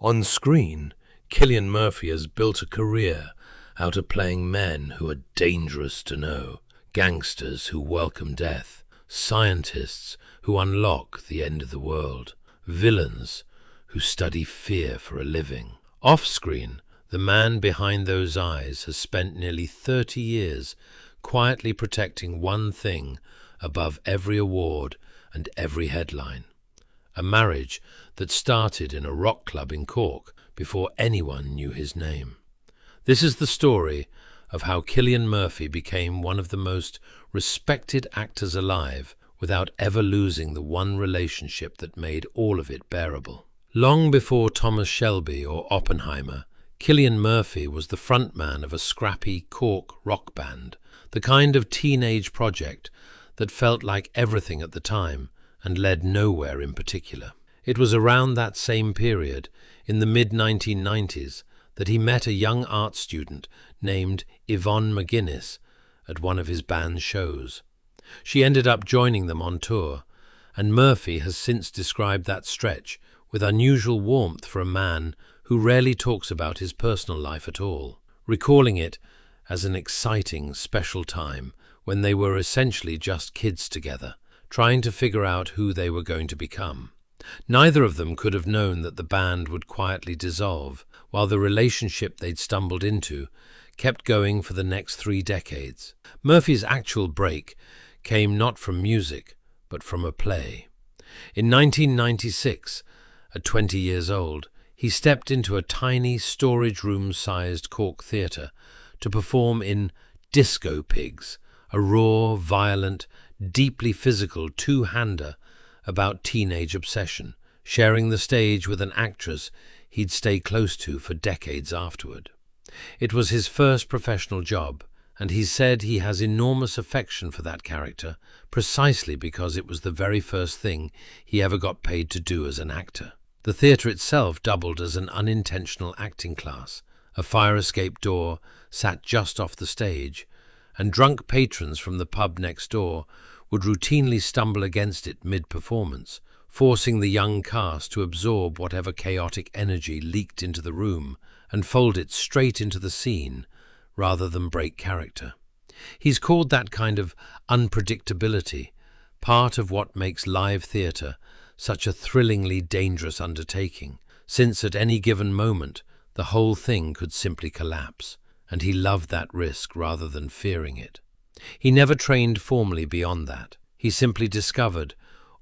On screen, Cillian Murphy has built a career out of playing men who are dangerous to know, gangsters who welcome death, scientists who unlock the end of the world, villains who study fear for a living. Off-screen, the man behind those eyes has spent nearly 30 years quietly protecting one thing above every award and every headline: a marriage that started in a rock club in Cork before anyone knew his name. This is the story of how Cillian Murphy became one of the most respected actors alive without ever losing the one relationship that made all of it bearable. Long before Thomas Shelby or Oppenheimer, Cillian Murphy was the frontman of a scrappy Cork rock band, the kind of teenage project that felt like everything at the time and led nowhere in particular. It was around that same period, in the mid-1990s, that he met a young art student named Yvonne McGuinness at one of his band's shows. She ended up joining them on tour, and Murphy has since described that stretch with unusual warmth for a man who rarely talks about his personal life at all, recalling it as an exciting, special time when they were essentially just kids together, trying to figure out who they were going to become. Neither of them could have known that the band would quietly dissolve, while the relationship they'd stumbled into kept going for the next 3 decades. Murphy's actual break came not from music, but from a play. In 1996, at 20 years old, he stepped into a tiny storage room-sized Cork theatre to perform in Disco Pigs, a raw, violent, deeply physical two-hander about teenage obsession, sharing the stage with an actress he'd stay close to for decades afterward. It was his first professional job, and he said he has enormous affection for that character precisely because it was the very first thing he ever got paid to do as an actor. The theatre itself doubled as an unintentional acting class. A fire escape door sat just off the stage, and drunk patrons from the pub next door would routinely stumble against it mid-performance, forcing the young cast to absorb whatever chaotic energy leaked into the room and fold it straight into the scene rather than break character. He's called that kind of unpredictability part of what makes live theatre such a thrillingly dangerous undertaking, since at any given moment the whole thing could simply collapse, and he loved that risk rather than fearing it. He never trained formally beyond that. He simply discovered,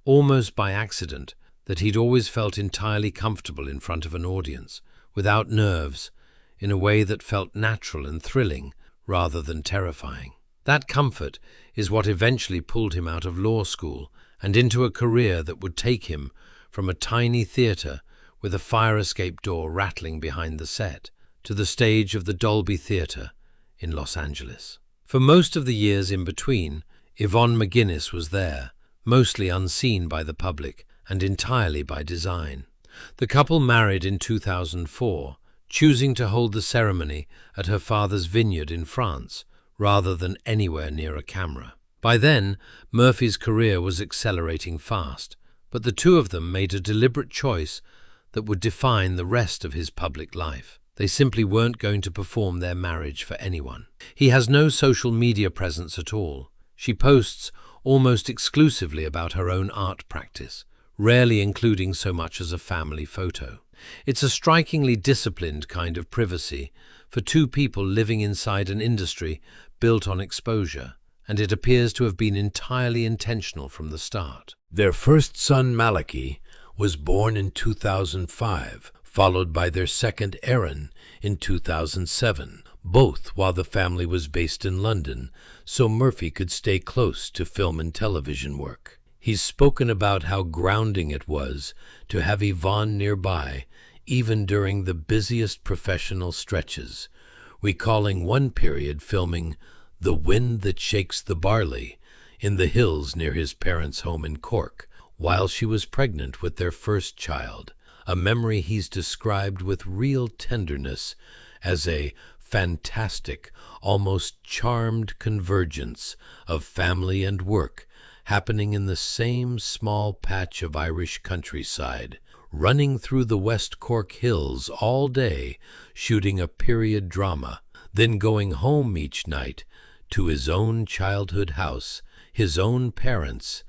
almost by accident, that he'd always felt entirely comfortable in front of an audience, without nerves, in a way that felt natural and thrilling rather than terrifying. That comfort is what eventually pulled him out of law school and into a career that would take him from a tiny theatre with a fire escape door rattling behind the set to the stage of the Dolby Theatre in Los Angeles. For most of the years in between, Yvonne McGuinness was there, mostly unseen by the public and entirely by design. The couple married in 2004, choosing to hold the ceremony at her father's vineyard in France, rather than anywhere near a camera. By then, Murphy's career was accelerating fast, but the two of them made a deliberate choice that would define the rest of his public life. They simply weren't going to perform their marriage for anyone. He has no social media presence at all. She posts almost exclusively about her own art practice, rarely including so much as a family photo. It's a strikingly disciplined kind of privacy for two people living inside an industry built on exposure, and it appears to have been entirely intentional from the start. Their first son, Malachi, was born in 2005, followed by their second, Aaron, in 2007, both while the family was based in London, so Murphy could stay close to film and television work. He's spoken about how grounding it was to have Yvonne nearby, even during the busiest professional stretches, recalling one period filming The Wind That Shakes the Barley in the hills near his parents' home in Cork, while she was pregnant with their first child, a memory he's described with real tenderness as a fantastic, almost charmed convergence of family and work happening in the same small patch of Irish countryside, running through the West Cork hills all day, shooting a period drama, then going home each night to his own childhood house, his own parents,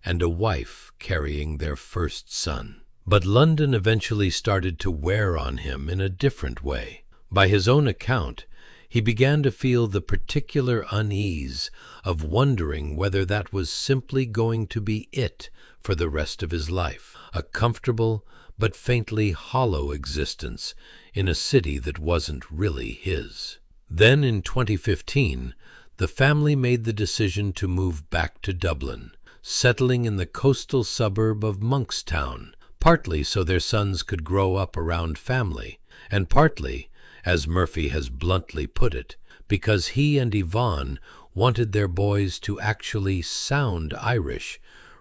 and a wife carrying their first son. But London eventually started to wear on him in a different way. By his own account, he began to feel the particular unease of wondering whether that was simply going to be it for the rest of his life, a comfortable but faintly hollow existence in a city that wasn't really his. Then in 2015, the family made the decision to move back to Dublin, settling in the coastal suburb of Monkstown, partly so their sons could grow up around family, and partly, as Murphy has bluntly put it, because he and Yvonne wanted their boys to actually sound Irish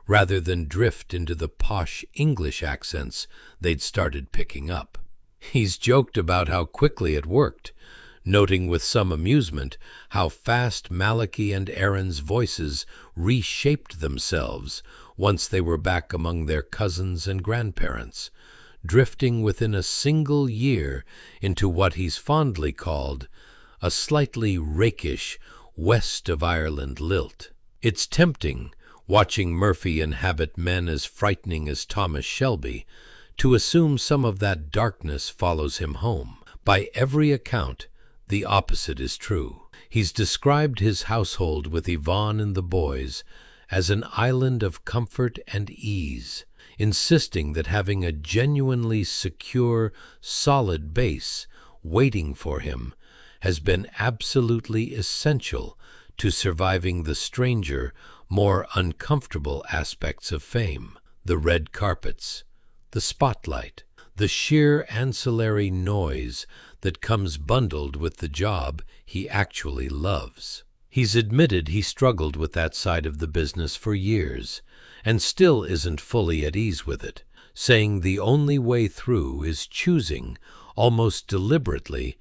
rather than drift into the posh English accents they'd started picking up. He's joked about how quickly it worked, noting with some amusement how fast Malachi and Aaron's voices reshaped themselves once they were back among their cousins and grandparents, drifting within a single year into what he's fondly called a slightly rakish west of Ireland lilt. It's tempting, watching Murphy inhabit men as frightening as Thomas Shelby, to assume some of that darkness follows him home. By every account, the opposite is true. He's described his household with Yvonne and the boys as an island of comfort and ease, insisting that having a genuinely secure, solid base waiting for him has been absolutely essential to surviving the stranger, more uncomfortable aspects of fame: the red carpets, the spotlight, the sheer ancillary noise that comes bundled with the job he actually loves. He's admitted he struggled with that side of the business for years, and still isn't fully at ease with it, saying the only way through is choosing, almost deliberately,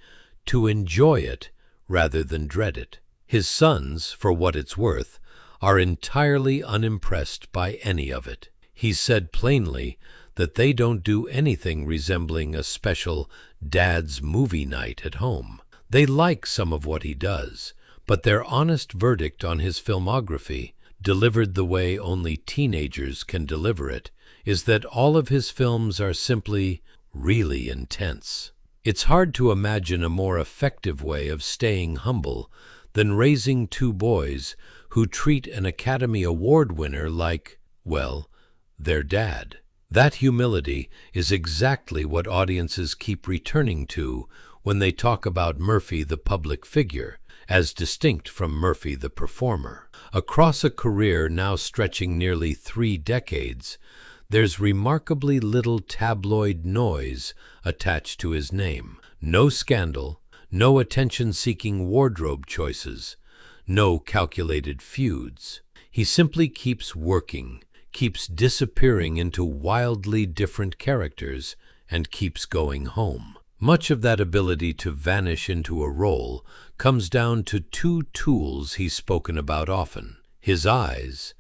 to enjoy it rather than dread it. His sons, for what it's worth, are entirely unimpressed by any of it. He's said plainly that they don't do anything resembling a special dad's movie night at home. They like some of what he does, but their honest verdict on his filmography, delivered the way only teenagers can deliver it, is that all of his films are simply really intense. It's hard to imagine a more effective way of staying humble than raising two boys who treat an Academy Award winner like, well, their dad. That humility is exactly what audiences keep returning to when they talk about Murphy the public figure, as distinct from Murphy the performer. Across a career now stretching nearly 3 decades, there's remarkably little tabloid noise attached to his name. No scandal, no attention-seeking wardrobe choices, no calculated feuds. He simply keeps working, keeps disappearing into wildly different characters, and keeps going home. Much of that ability to vanish into a role comes down to 2 tools he's spoken about often: his eyes,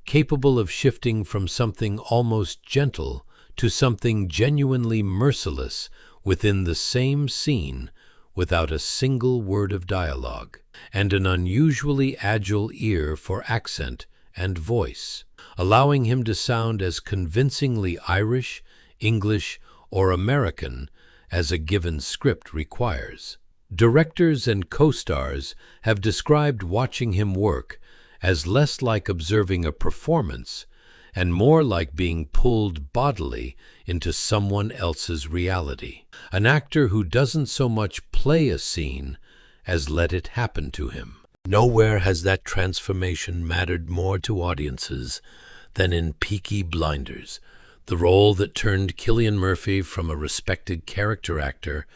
capable of shifting from something almost gentle to something genuinely merciless within the same scene without a single word of dialogue, and an unusually agile ear for accent and voice, allowing him to sound as convincingly Irish, English, or American as a given script requires. Directors and co-stars have described watching him work as less like observing a performance and more like being pulled bodily into someone else's reality. An actor who doesn't so much play a scene as let it happen to him. Nowhere has that transformation mattered more to audiences than in Peaky Blinders, the role that turned Cillian Murphy from a respected character actor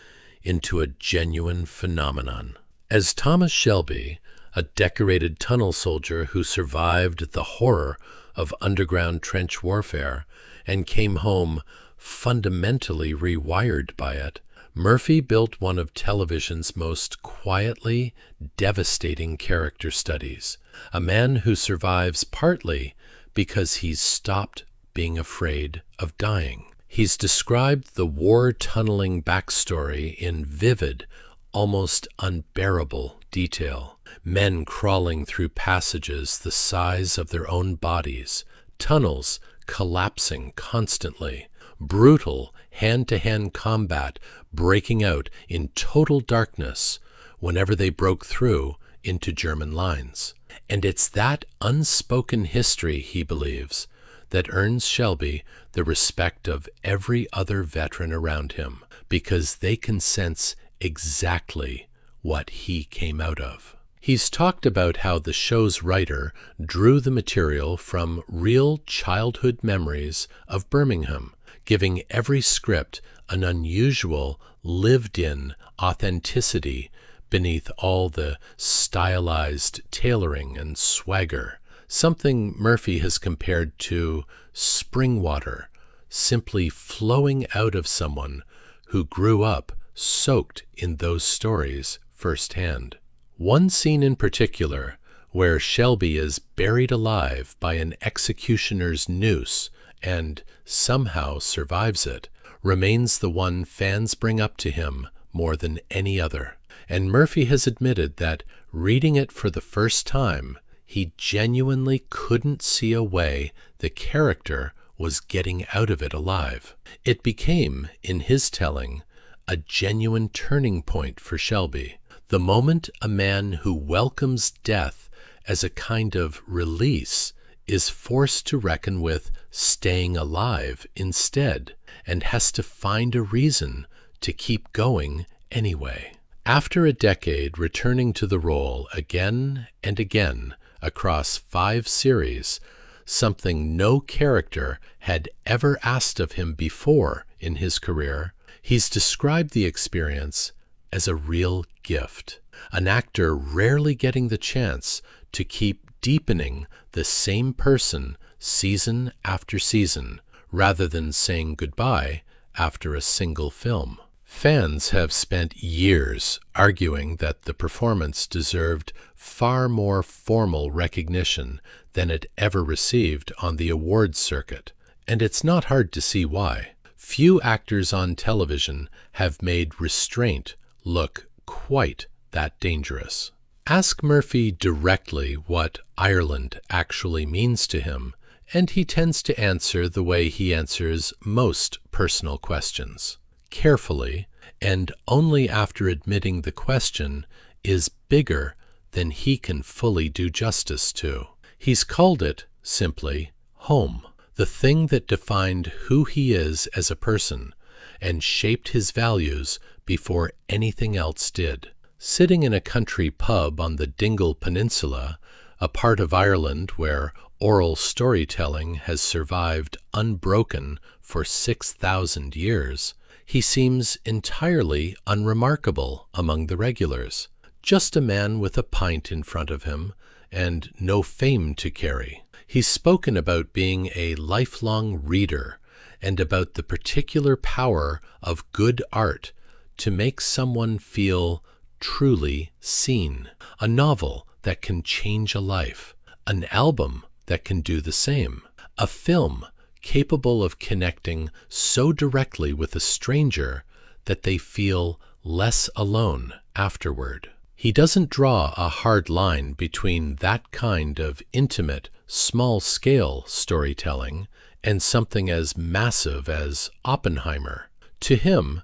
into a genuine phenomenon. As Thomas Shelby, a decorated tunnel soldier who survived the horror of underground trench warfare and came home fundamentally rewired by it, Murphy built one of television's most quietly devastating character studies, a man who survives partly because he's stopped being afraid of dying. He's described the war-tunneling backstory in vivid, almost unbearable detail. Men crawling through passages the size of their own bodies, tunnels collapsing constantly, brutal hand-to-hand combat breaking out in total darkness whenever they broke through into German lines. And it's that unspoken history, he believes, that earns Shelby the respect of every other veteran around him, because they can sense exactly what he came out of. He's talked about how the show's writer drew the material from real childhood memories of Birmingham, giving every script an unusual, lived-in authenticity beneath all the stylized tailoring and swagger, something Murphy has compared to spring water, simply flowing out of someone who grew up soaked in those stories firsthand. One scene in particular, where Shelby is buried alive by an executioner's noose and somehow survives it, remains the one fans bring up to him more than any other. And Murphy has admitted that, reading it for the first time, he genuinely couldn't see a way the character was getting out of it alive. It became, in his telling, a genuine turning point for Shelby. The moment a man who welcomes death as a kind of release is forced to reckon with staying alive instead, and has to find a reason to keep going anyway. After a decade returning to the role again and again across 5 series, something no character had ever asked of him before in his career, he's described the experience as a real gift, an actor rarely getting the chance to keep deepening the same person season after season, rather than saying goodbye after a single film. Fans have spent years arguing that the performance deserved far more formal recognition than it ever received on the awards circuit, and it's not hard to see why. Few actors on television have made restraint look quite that dangerous. Ask Murphy directly what Ireland actually means to him, and he tends to answer the way he answers most personal questions, carefully, and only after admitting the question is bigger than he can fully do justice to. He's called it, simply, home, the thing that defined who he is as a person and shaped his values before anything else did. Sitting in a country pub on the Dingle Peninsula, a part of Ireland where oral storytelling has survived unbroken for 6,000 years, he seems entirely unremarkable among the regulars. Just a man with a pint in front of him and no fame to carry. He's spoken about being a lifelong reader and about the particular power of good art to make someone feel truly seen. A novel that can change a life. An album that can do the same. A film capable of connecting so directly with a stranger that they feel less alone afterward. He doesn't draw a hard line between that kind of intimate, small-scale storytelling and something as massive as Oppenheimer. To him,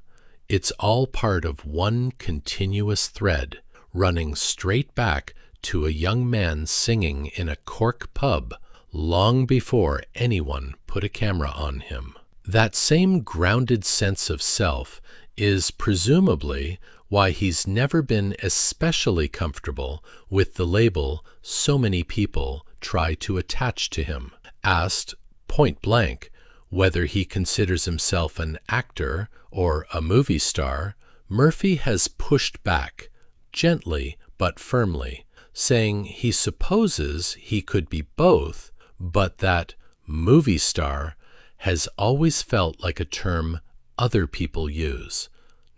it's all part of one continuous thread, running straight back to a young man singing in a Cork pub long before anyone put a camera on him. That same grounded sense of self is presumably why he's never been especially comfortable with the label so many people try to attach to him. Asked point blank whether he considers himself an actor or a movie star, Murphy has pushed back, gently but firmly, saying he supposes he could be both, but that movie star has always felt like a term other people use,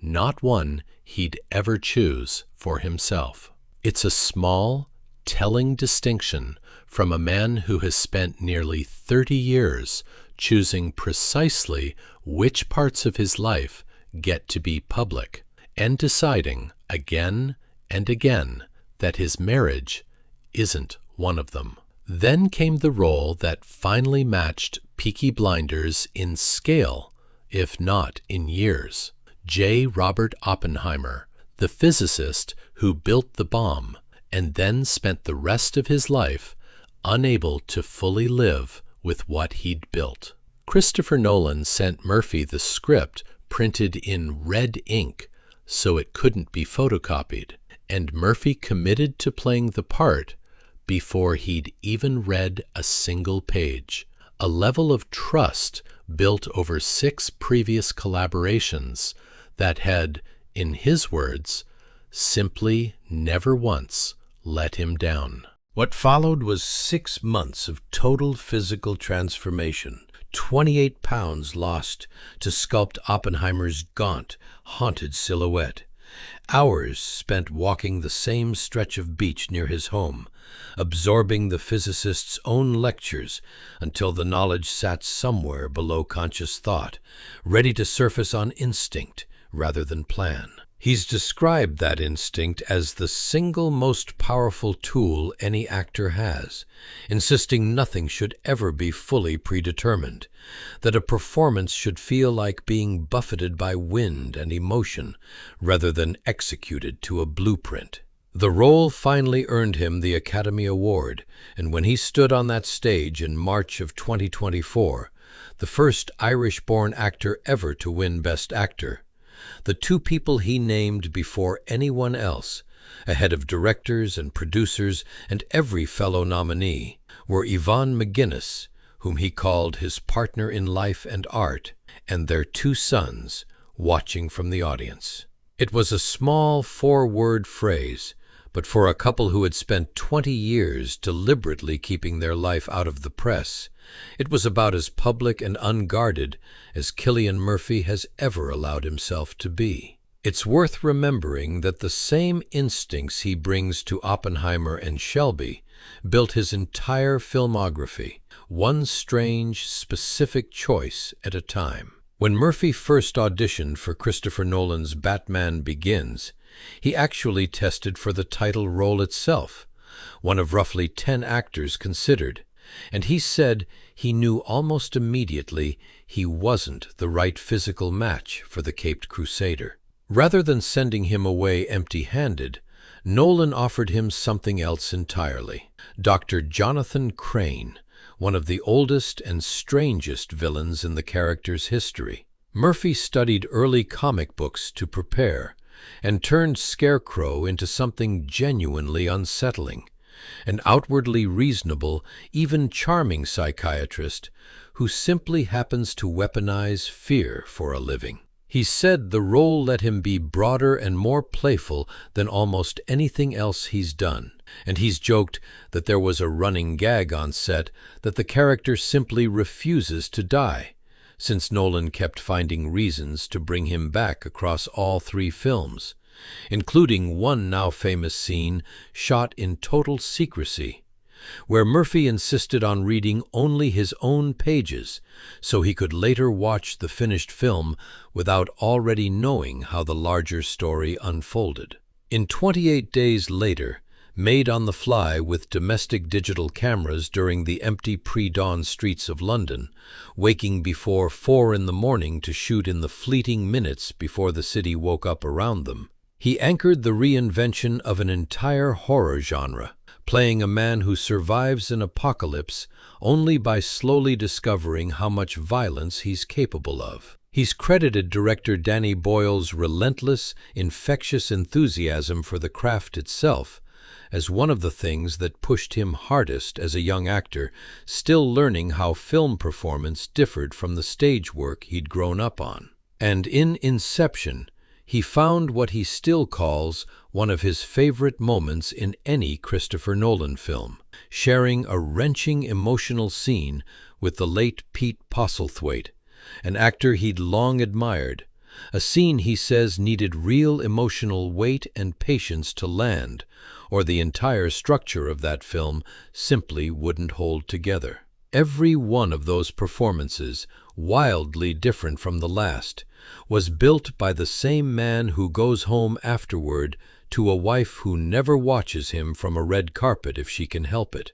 not one he'd ever choose for himself. It's a small, telling distinction from a man who has spent nearly 30 years choosing precisely which parts of his life get to be public, and deciding again and again that his marriage isn't one of them. Then came the role that finally matched Peaky Blinders in scale, if not in years. J. Robert Oppenheimer, the physicist who built the bomb and then spent the rest of his life unable to fully live with what he'd built. Christopher Nolan sent Murphy the script printed in red ink so it couldn't be photocopied, and Murphy committed to playing the part before he'd even read a single page, a level of trust built over 6 previous collaborations that had, in his words, simply never once let him down. What followed was 6 months of total physical transformation, 28 pounds lost to sculpt Oppenheimer's gaunt, haunted silhouette, hours spent walking the same stretch of beach near his home, absorbing the physicist's own lectures until the knowledge sat somewhere below conscious thought, ready to surface on instinct rather than plan. He's described that instinct as the single most powerful tool any actor has, insisting nothing should ever be fully predetermined, that a performance should feel like being buffeted by wind and emotion rather than executed to a blueprint. The role finally earned him the Academy Award, and when he stood on that stage in March of 2024, the first Irish-born actor ever to win Best Actor, the 2 people he named before anyone else, ahead of directors and producers and every fellow nominee, were Yvonne McGuinness, whom he called his partner in life and art, and their 2 sons, watching from the audience. It was a small 4-word phrase, but for a couple who had spent 20 years deliberately keeping their life out of the press, it was about as public and unguarded as Cillian Murphy has ever allowed himself to be. It's worth remembering that the same instincts he brings to Oppenheimer and Shelby built his entire filmography, one strange, specific choice at a time. When Murphy first auditioned for Christopher Nolan's Batman Begins, he actually tested for the title role itself, one of roughly 10 actors considered, and he said he knew almost immediately he wasn't the right physical match for the Caped Crusader. Rather than sending him away empty-handed, Nolan offered him something else entirely. Dr. Jonathan Crane, one of the oldest and strangest villains in the character's history. Murphy studied early comic books to prepare, and turned Scarecrow into something genuinely unsettling, an outwardly reasonable, even charming psychiatrist who simply happens to weaponize fear for a living. He said the role let him be broader and more playful than almost anything else he's done, and he's joked that there was a running gag on set that the character simply refuses to die, since Nolan kept finding reasons to bring him back across all 3 films, including one now famous scene shot in total secrecy, where Murphy insisted on reading only his own pages so he could later watch the finished film without already knowing how the larger story unfolded. In 28 Days Later, made on the fly with domestic digital cameras during the empty pre-dawn streets of London, waking before 4 in the morning to shoot in the fleeting minutes before the city woke up around them, he anchored the reinvention of an entire horror genre, playing a man who survives an apocalypse only by slowly discovering how much violence he's capable of. He's credited director Danny Boyle's relentless, infectious enthusiasm for the craft itself as one of the things that pushed him hardest as a young actor, still learning how film performance differed from the stage work he'd grown up on. And in Inception, he found what he still calls one of his favorite moments in any Christopher Nolan film, sharing a wrenching emotional scene with the late Pete Postlethwaite, an actor he'd long admired, a scene he says needed real emotional weight and patience to land, or the entire structure of that film simply wouldn't hold together. Every one of those performances, wildly different from the last, was built by the same man who goes home afterward to a wife who never watches him from a red carpet if she can help it,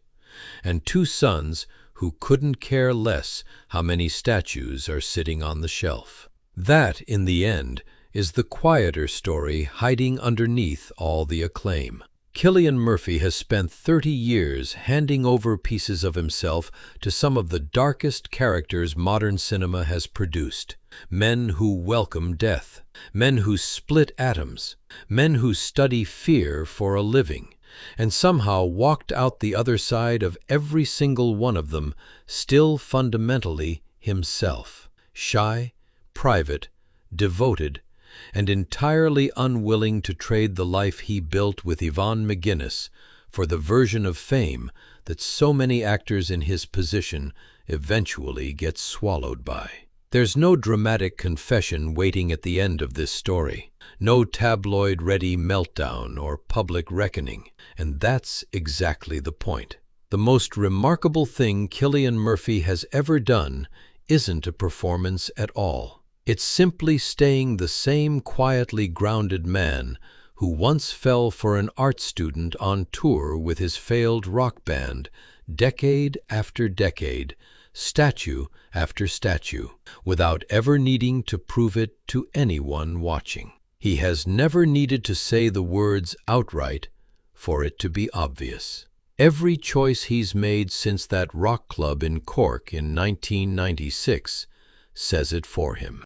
and two sons who couldn't care less how many statues are sitting on the shelf. That, in the end, is the quieter story hiding underneath all the acclaim. Cillian Murphy has spent 30 years handing over pieces of himself to some of the darkest characters modern cinema has produced. Men who welcome death, men who split atoms, men who study fear for a living, and somehow walked out the other side of every single one of them, still fundamentally himself. Shy, private, devoted, and entirely unwilling to trade the life he built with Yvonne McGuinness for the version of fame that so many actors in his position eventually get swallowed by. There's no dramatic confession waiting at the end of this story, no tabloid-ready meltdown or public reckoning, and that's exactly the point. The most remarkable thing Cillian Murphy has ever done isn't a performance at all. It's simply staying the same quietly grounded man who once fell for an art student on tour with his failed rock band, decade after decade, statue after statue, without ever needing to prove it to anyone watching. He has never needed to say the words outright for it to be obvious. Every choice he's made since that rock club in Cork in 1996 says it for him.